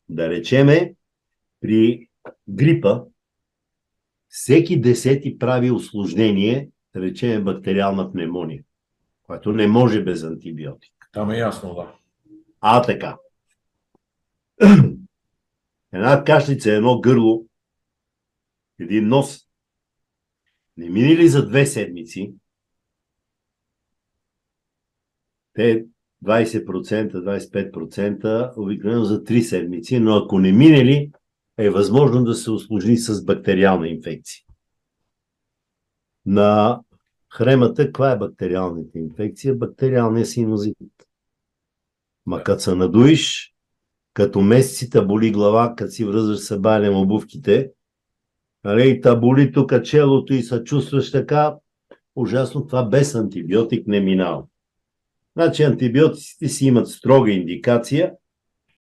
Да речеме, при грипа всеки 10 прави усложнение, да речеме бактериална пневмония, което не може без антибиотик. Там е ясно, да. Така. Една кашлица, едно гърло, един нос. Не мини ли за 2 седмици, те 20%, 25%, обикновено за 3 седмици, но ако не мине ли, е възможно да се усложни с бактериална инфекция. На хремата, каква е бактериалната инфекция? Бактериалния синузит. Като се надуиш, като месеците боли глава, като си връзваш събалям обувките, и та боли тук челото и се чувстваш така, ужасно, това без антибиотик не минава. Значи антибиотиците си имат строга индикация